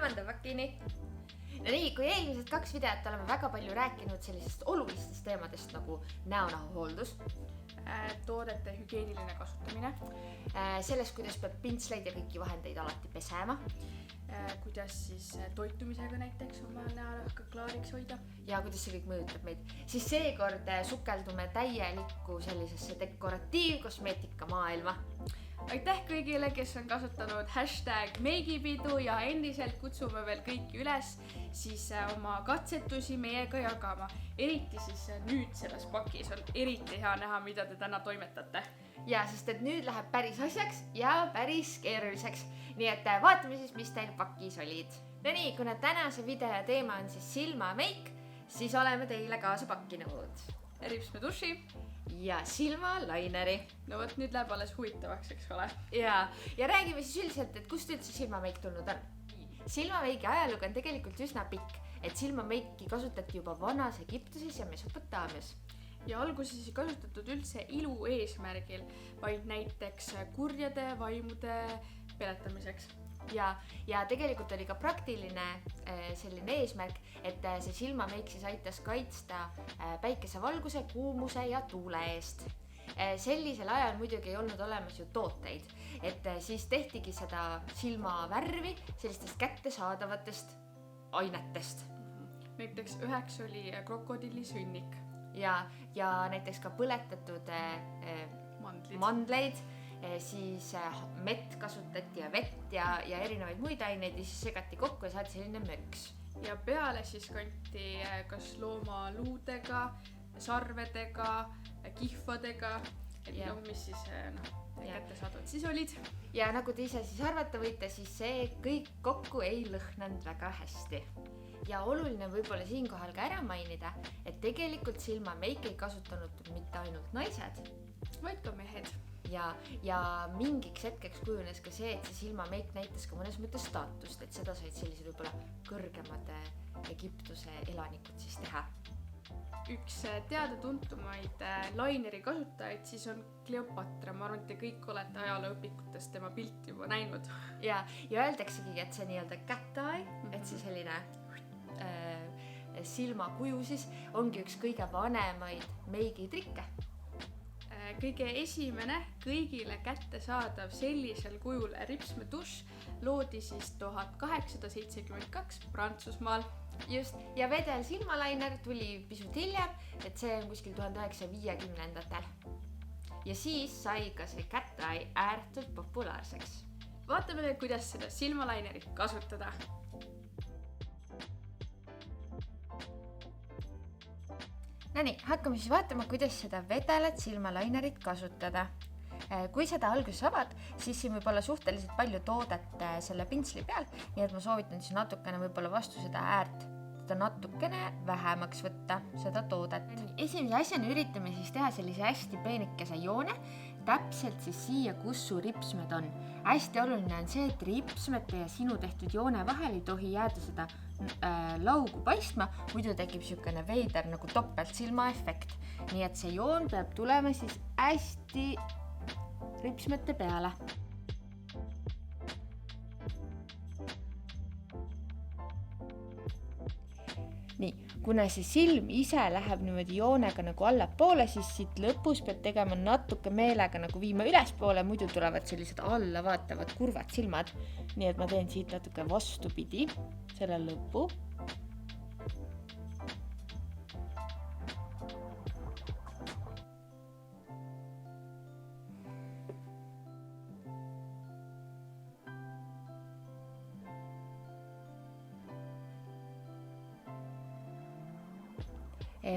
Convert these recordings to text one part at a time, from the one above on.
kolmanda pakini. No nii, kui eelmised 2 videot oleme väga palju rääkinud sellisest olulistest teemadest nagu näonahahooldus, toodete hügieeniline kasutamine, sellest, kuidas peab pintsleid ja kõiki vahendeid alati pesema, kuidas siis toitumisega näiteks oma näonahka klaariks hoida ja kuidas see kõik mõjutab meid, siis seekord sukeldume täielikku sellisesse dekoratiivkosmeetika maailma. Aitäh kõigile, kes on kasutanud #meigipidu ja endiselt kutsume veel kõiki üles siis oma katsetusi meiega jagama. Eriti siis nüüd selles pakis on eriti hea näha, mida te täna toimetate. Ja, sest et nüüd läheb päris asjaks ja päris keeruliseks. Nii et vaatame siis, mis teil pakis olid. No nii, kuna tänase video teema on siis silmameik, siis oleme teile kaasa pakkinud ripsmeduši ja silmalaineri. No võt, nüüd läheb alles huvitavaks, eks ole. Ja räägime siis üldiselt, et kust üldse silmameik tulnud on. Silmameigi ajalugu on tegelikult üsna pikk, et silmameiki kasutati juba vanas Egiptuses ja Mesopotaamias. Ja alguses ei kasutatud üldse ilu eesmärgil, vaid näiteks kurjade vaimude peletamiseks. Ja tegelikult oli ka praktiline selline eesmärk, et see silmameik siis aitas kaitsta päikesevalguse, kuumuse ja tuule eest. Sellisel ajal muidugi ei olnud olemas ju tooteid, et siis tehtigi seda silmavärvi sellistest kättesaadavatest ainetest. Näiteks üheks oli krokodillisünnik. Ja näiteks ka põletatud mandleid, siis mett kasutati ja vett ja erinevaid muid aineid ja siis segati kokku ja saati selline möks. Ja peale siis kanti kas loomaluudega, sarvedega, kihvadega, et mis siis kätte saadud siis olid. Ja nagu te ise siis arvata võite, siis see kõik kokku ei lõhnanud väga hästi. Ja oluline võib-olla siinkohal ka ära mainida, et tegelikult silmameik ei kasutanud mitte ainult naised, vaid ka mehed. Ja mingiks hetkeks kujunes ka see, et see silmameik näitas ka mõnes mõttes staatust, et seda said sellised võib-olla kõrgemad Egiptuse elanikud siis teha. Üks teada-tuntumaid laineri kasutajaid siis on Kleopatra. Ma arvan, et te kõik olete ajalooõpikutest tema pilti juba näinud. Ja öeldaksegi, et see nii-öelda cat-eye, et see selline silmakuju siis ongi üks kõige vanemaid meigitrikke. Kõige esimene kõigile kättesaadav sellisel kujul ripsmeduš loodi siis 1872 Prantsusmaal. Just, ja vedel silmalainer tuli pisut hiljem, et see on kuskil 1950-ndatel. Ja siis sai ka see cat-eye ääretult populaarseks. Vaatame nüüd, kuidas seda silmalainerit kasutada. No nii, hakkame siis vaatama, kuidas seda vedelat silmalainerit kasutada. Kui seda alguses avad, siis siin võib olla suhteliselt palju toodet selle pintsli peal, nii et ma soovitan siis natukene võib-olla vastu seda äärt, seda natukene vähemaks võtta, seda toodet. Esimese asjana üritame siis teha sellise hästi peenikese joone, täpselt siis siia, kus su ripsmed on. Hästi oluline on see, et ripsmete ja sinu tehtud joone vahel ei tohi jääda seda laugu paistma, muidu tekib siukene veider nagu topeltsilma efekt. Nii et see joon peab tulema siis hästi ripsmete peale. Nii, kuna see silm ise läheb niimoodi joonega nagu allapoole, siis siit lõpus peab tegema natuke meelega nagu viima ülespoole, muidu tulevad sellised alla vaatavad kurvad silmad. Nii et ma teen siit natuke vastupidi selle lõpu.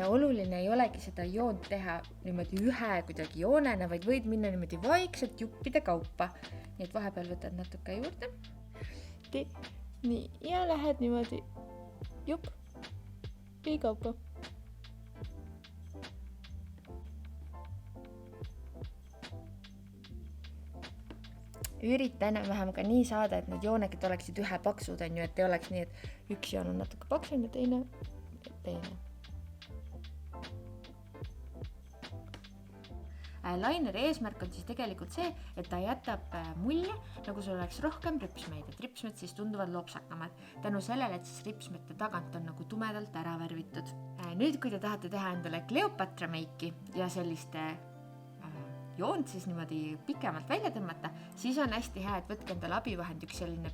Oluline ei olegi seda joont teha niimoodi ühe kuidagi joonena, vaid võid minna niimoodi vaikselt juppide kaupa. Nii et vahepeal võtad natuke juurde. Nii, ja lähed niimoodi jupp ja kaupa. Ürita enam-vähem ka nii saada, et need joonekid oleksid ühe paksud, on ju, et ei oleks nii, et üks joon on natuke paksem ja teine. Laineri eesmärk on siis tegelikult see, et ta jätab mulje, nagu sul oleks rohkem ripsmeid, et ripsmed siis tunduvad lopsakamad. Tänu sellele, et siis ripsmete tagant on nagu tumedalt ära värvitud. Nüüd, kui te tahate teha endale Kleopatra meiki ja selliste joont siis niimoodi pikemalt välja tõmmata, siis on hästi hea, et võtke endale abivahend üks selline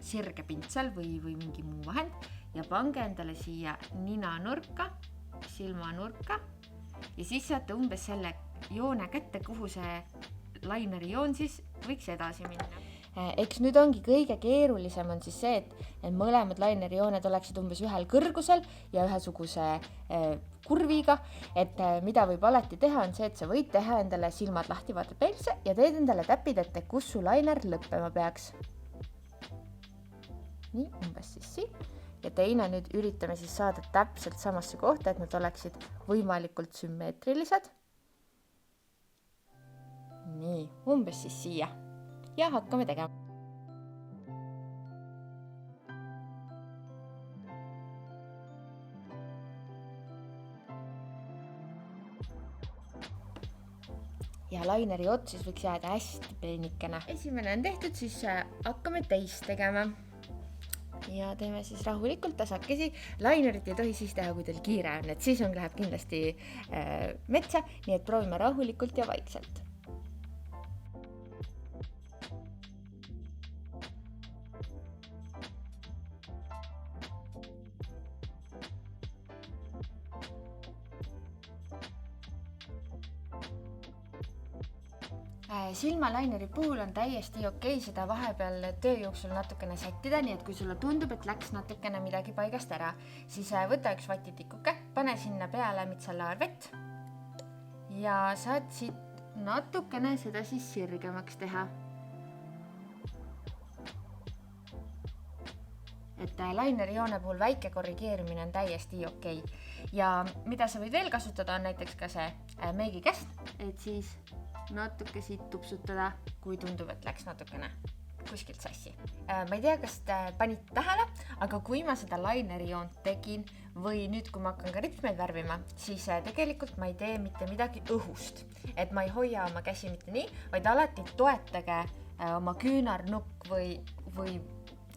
sirge pintsel või mingi muu vahend ja pange endale siia ninanurka, silmanurka ja siis saate umbes selle joone kätte, kuhu see laineri joon siis võiks edasi minna. Eks nüüd ongi kõige keerulisem on siis see, et mõlemad laineri jooned oleksid umbes ühel kõrgusel ja ühesuguse kurviga, et mida võib alati teha on see, et sa võid teha endale silmad lahti, vaata peilse ja teed endale täpid ette, kus su lainer lõppema peaks. Nii, umbes siis siin. Ja teine nüüd üritame siis saada täpselt samasse kohta, et nad oleksid võimalikult sümmeetrilised. Nii, umbes siis siia. Ja hakkame tegema. Ja laineri ots siis võiks jääda hästi peenikene. Esimene on tehtud, siis hakkame teist tegema. Ja teeme siis rahulikult tasakesi. Lainerit ei tohi siis teha, kui teil kiire on, et siis läheb kindlasti metsa, nii et proovime rahulikult ja vaikselt. Silmalaineri puhul on täiesti okei seda vahepeal töö jooksul natukene sättida, nii et kui sulle tundub, et läks natukene midagi paigast ära, siis võta üks vatitikuke, pane sinna peale mitsellaarvett ja saad siit natukene seda siis sirgemaks teha. Et laineri joone puhul väike korrigeerimine on täiesti okei. Ja mida sa võid veel kasutada on näiteks ka see meigikäst, et siis natuke siit tupsutada, kui tundub, et läks natukene kuskilt sassi. Ma ei tea, kas te panite tähele, aga kui ma seda laineri joont tegin või nüüd, kui ma hakkan ka ripsmeid värvima, siis tegelikult ma ei tee mitte midagi õhust. Et ma ei hoia oma käsi mitte nii, vaid alati toetage oma küünarnukk või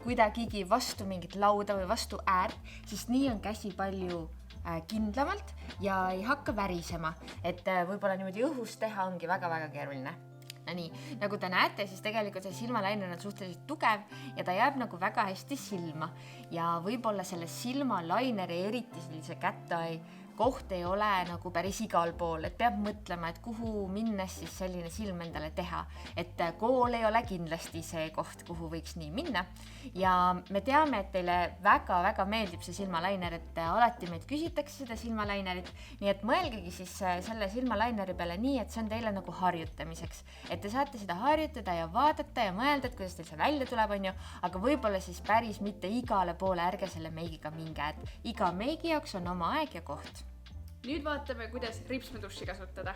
kuidagigi vastu mingit lauda või vastu äärt, sest nii on käsi palju kindlamalt ja ei hakka värisema, et võib-olla niimoodi õhus teha ongi väga-väga keeruline. Nii, nagu te näete, siis tegelikult see silmalainer on suhteliselt tugev ja ta jääb nagu väga hästi silma ja võib-olla selle silmalaineri eriti sellise kättai koht ei ole nagu päris igal pool, et peab mõtlema, et kuhu minnes siis selline silm endale teha, et kool ei ole kindlasti see koht, kuhu võiks nii minna ja me teame, et teile väga-väga meeldib see silmalainer, et alati meid küsitakse seda silmalainerit, nii et mõelgegi siis selle silmalaineri peale nii, et see on teile nagu harjutamiseks, et te saate seda harjutada ja vaadata ja mõelda, et kuidas teil see välja tuleb, on ju, aga võib-olla siis päris mitte igale poole ärge selle meigiga minge, et iga meigi jaoks on oma aeg ja koht. Nüüd vaatame, kuidas ripsmetussi kasutada.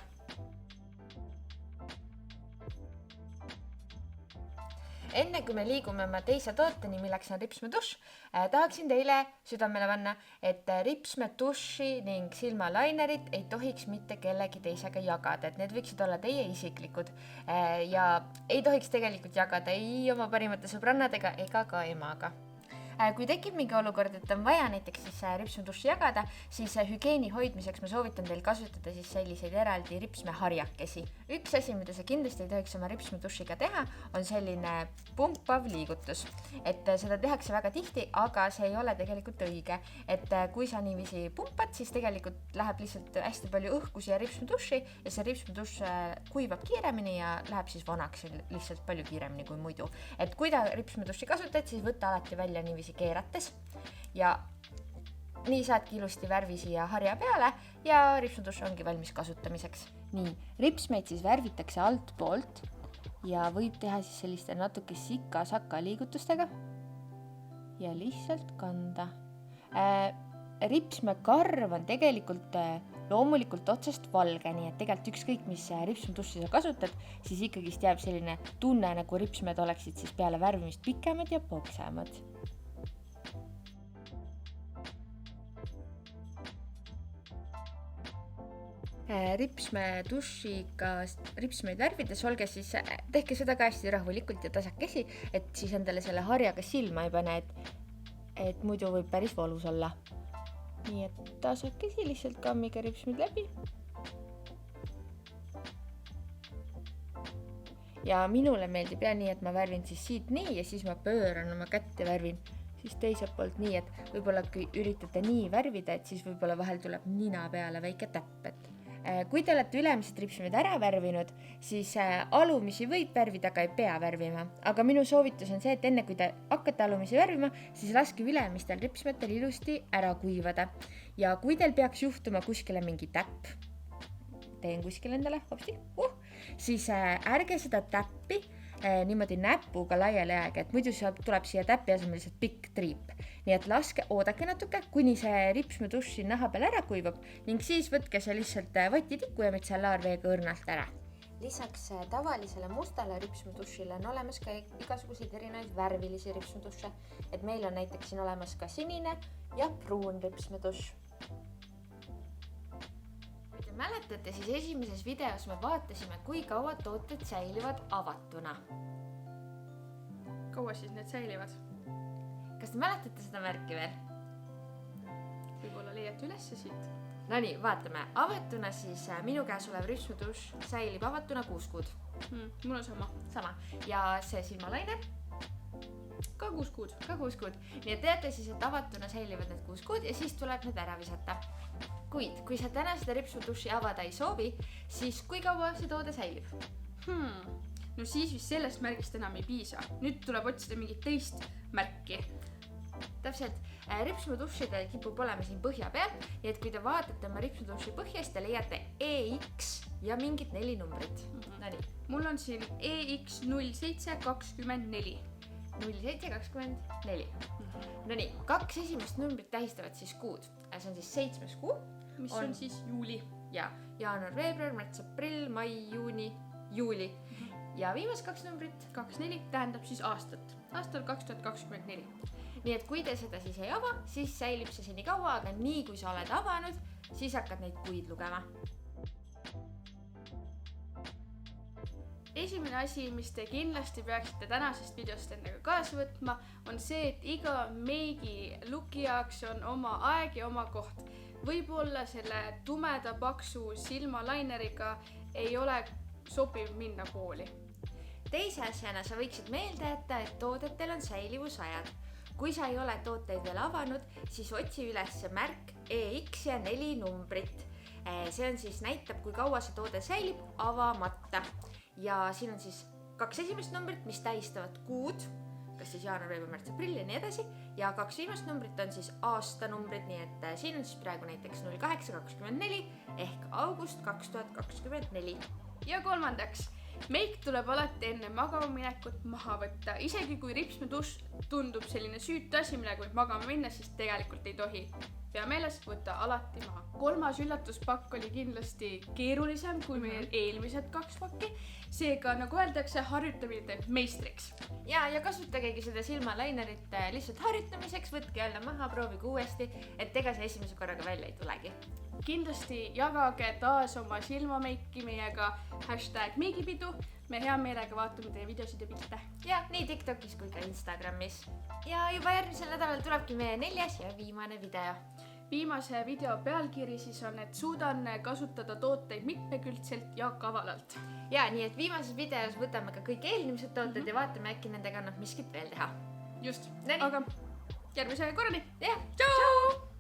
Enne kui me liigume oma teise tooteni, milleks on ripsmetuss, tahaksin teile südamele panna, et ripsmetussi ning silmalainerit ei tohiks mitte kellegi teisega jagada, et need võiksid olla teie isiklikud ja ei tohiks tegelikult jagada ei oma parimate sõbrannadega ega ka emaga. Kui tekib mingi olukord, et on vaja näiteks siis ripsmetussi jagada, siis hügieeni hoidmiseks ma soovitan teil kasutada siis selliseid eraldi ripsmeharjakesi. Üks asi, mida sa kindlasti ei tohiks oma ripsmetussiga teha, on selline pumpav liigutus. Et seda tehakse väga tihti, aga see ei ole tegelikult õige. Et kui sa niiviisi pumpad, siis tegelikult läheb lihtsalt hästi palju õhku siia ripsmetussi ja see ripsmetuss kuivab kiiremini ja läheb siis vanaks lihtsalt palju kiiremini kui muidu. Et kui ta ripsmetussi kasutad, siis võtta alati välja niiviisi keerates ja nii saadki ilusti värvi siia harja peale ja ripsmetuss ongi valmis kasutamiseks. Nii, ripsmeid siis värvitakse alt poolt ja võib teha siis selliste natuke sika-saka liigutustega ja lihtsalt kanda. Ripsmekarv on tegelikult loomulikult otsast valge, nii et tegelikult ükskõik, mis ripsmetussi sa kasutad, siis ikkagist jääb selline tunne, nagu ripsmed oleksid siis peale värvimist pikemad ja poksemad. ripsmedušiga ripsmeid värvides, olge siis, tehke seda ka hästi rahulikult ja tasakesi, et siis endale selle harjaga silma ei pane, et muidu võib päris valus olla. Nii et tasakesi lihtsalt kammiga ripsmeid läbi. Ja minule meeldib nii, et ma värvin siis siit nii ja siis ma pööran oma kätt ja värvin siis teiselt poolt nii, et võib-olla kui üritate nii värvida, et siis võib-olla vahel tuleb nina peale väike täpp. Kui te olete ülemised ripsmed ära värvinud, siis alumisi võib värvida, aga ei pea värvima. Aga minu soovitus on see, et enne kui te hakkate alumisi värvima, siis laske ülemistel ripsmetel ilusti ära kuivada. Ja kui teil peaks juhtuma kuskile mingi täpp, teen kuskil endale, siis ärge seda täppi niimoodi näpuga laiali aega, et muidu tuleb siia täppi asemel lihtsalt pikk triip. Nii et oodake natuke, kuni see ripsmeduš siin naha peal ära kuivab ning siis võtke see lihtsalt vatitiku ja mitsellaarveega õrnalt ära. Lisaks tavalisele mustale ripsmedušile on olemas ka igasuguseid erinevaid värvilisi ripsmeduše, et meil on näiteks siin olemas ka sinine ja pruun ripsmeduš. Mäletate, siis esimeses videos me vaatasime, kui kaua tooted säilivad avatuna. Kaua siis need säilivad? Kas te mäletate seda märki veel? Võib-olla leiate ülesse siit. No nii, vaatame. Avatuna siis minu käes olev ripsmeduš säilib avatuna 6 kuud. Mul on sama. Sama. Ja see silmalainer? Ka 6 kuud. Ka 6 kuud. Nii et teate siis, et avatuna säilivad need 6 kuud ja siis tuleb need ära visata. Kuid, kui sa täna seda ripsmeduši avada ei soovi, siis kui kaua see toode säilib? No siis vist sellest märgist enam ei piisa. Nüüd tuleb otsida mingit teist märki. Täpselt, ripsmedušidel kipub olema siin põhja peal, ja et kui te vaatate oma ripsmeduši põhja, siis te leiate EX ja mingid 4 numbrit. No nii. Mul on siin EX0724. 0724. No nii, 2 esimest numbrit tähistavad siis kuud. See on siis 7. kuu. Mis on siis juuli. Ja jaanuar, veebruar, märts, aprill, mai, juuni, juuli. Ja viimas 2 numbrit. 24 tähendab siis aastat. Aastal 2024. Nii et kui te seda siis ei ava, siis säilib see seni kaua, aga nii kui sa oled avanud, siis hakkad neid kuid lugema. Esimene asi, mis te kindlasti peaksite tänasest videost endaga kaasa võtma, on see, et iga meigi luki jaoks on oma aeg ja oma koht. Võib-olla selle tumeda paksu silmalaineriga ei ole sobiv minna kooli. Teise asjana sa võiksid meelde jätta, et toodetel on säilivusajad. Kui sa ei ole tooteid veel avanud, siis otsi üles märk EX ja 4 numbrit. See on siis näitab, kui kaua see toode säilib avamata. Ja siin on siis 2 esimest numbrit, mis tähistavad kuud, kas siis jaanuar, veebruar, märts, aprill ja nii edasi. Ja 2 viimast numbrit on siis aastanumbrid, nii et siin on siis praegu näiteks 0824 ehk august 2024. Ja kolmandaks, meik tuleb alati enne magama minekut maha võtta. Isegi kui ripsmeduš tundub selline süütu asi, millega võib magama minna, siis tegelikult ei tohi. Pea meeles, võtta alati maha. 3. üllatuspakk oli kindlasti keerulisem kui meie eelmised 2 pakki. Seega, nagu öeldakse, harjutamine teeb meistriks. Ja kasutagegi seda silmalainerit lihtsalt harjutamiseks, võtke jälle maha, proovige uuesti, et ega see esimese korraga välja ei tulegi. Kindlasti jagage taas oma silmameiki meiega #meigipidu. Me hea meelega vaatame teie videosid ja pilte. Ja nii TikTokis kui ka Instagramis. Ja juba järgmisel nädalal tulebki meie 4. ja viimane video. Viimase video pealkiri siis on, et suudan kasutada tooteid mitmekülgselt ja kavalalt. Ja nii, et viimases videos võtame ka kõik eelmised tooted ja vaatame äkki nendega annab miskit veel teha. Just, aga järgmise korrani. Tšau!